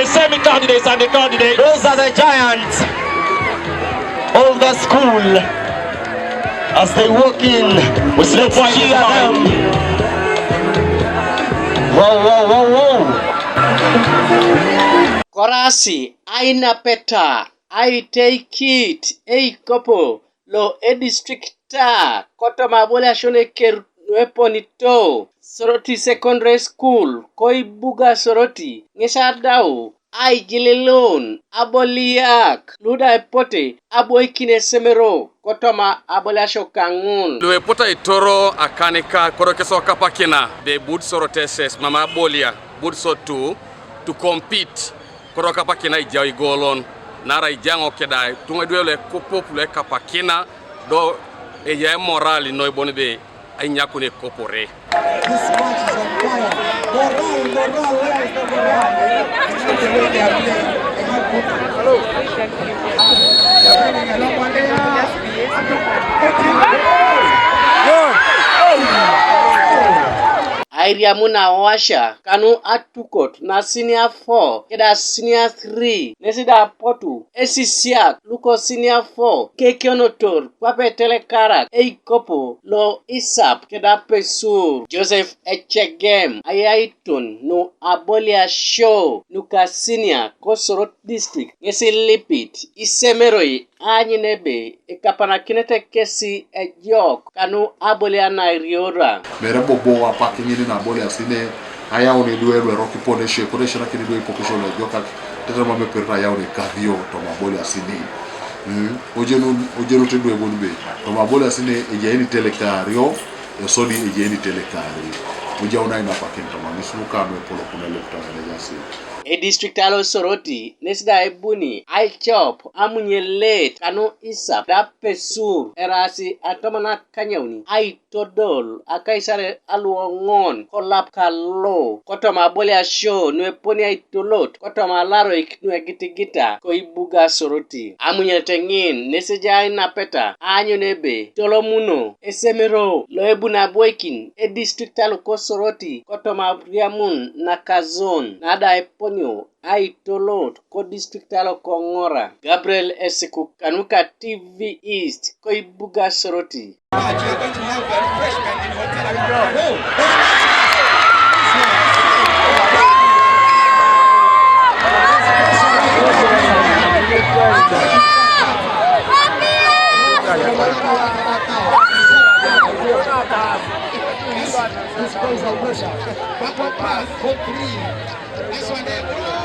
the semi-candidates and the candidates. Those are the giants of the school. As they walk in, let's cheer them. Whoa. Korasi, aina peta, I take it, Eikopo, lo e districta, koto mabole shone ker nueponito, Soroti Secondary School, Koibuga Soroti, Ngesadao, ai jililon, aboliak, luda epote, aboikine semero, kotoma abolasho kangun. Lu epota itoro akanika korokeso kapakina be bud soroteses mama abolia bud sotu to compete koroka pakina ijao igolon nara ijango kedai tunga duele ko popule kapakina do eya morali no ibonbe ainyaku ne kopore. This match is on fire. Hello. Airia muna washa kanu atukot na senior 4 keda senior 3 nesida potu esisiak luko senior 4 kekionotor kwape Aitelekar Eikopo lo isap keda pesur Joseph Echegem ayaiton no abolia show nuka senior ko Soroti district ngesi lipit isemeroi anyinebe ikapana kinete kesi ejok kanu abolia na iriora mere bobo wa pakingini na abolia sine aya one duelwe roki pone na kini duwe pokisho le joka tete mame perra ya one kario to mabolia sine ojenu te duwe bonbe to mabolia sine ejeni telekario yo soli ejeni telekari oja ona ina pakento mamisuka no polo kuna lepta na yasi e district alo Soroti nesida ebuni I chop amunye late kanu isap da pesur erasi atomana kanyauni I todol akaisare aluongon kolap kalo kotoma bolia show nueponi Aitelekar kotoma laro iknue gitigita Koibuga Soroti amunye tengin nesija ina peta anyo nebe tolomuno esemero lo ebuna boikin e district alo ko Soroti kotoma riamun na kazon nada eponyo Aitelekar ko district alo Kongora. Gabriel Esiku Kanuka TV East Koibuga Soroti. This goes on pressure. Back up pass, 3.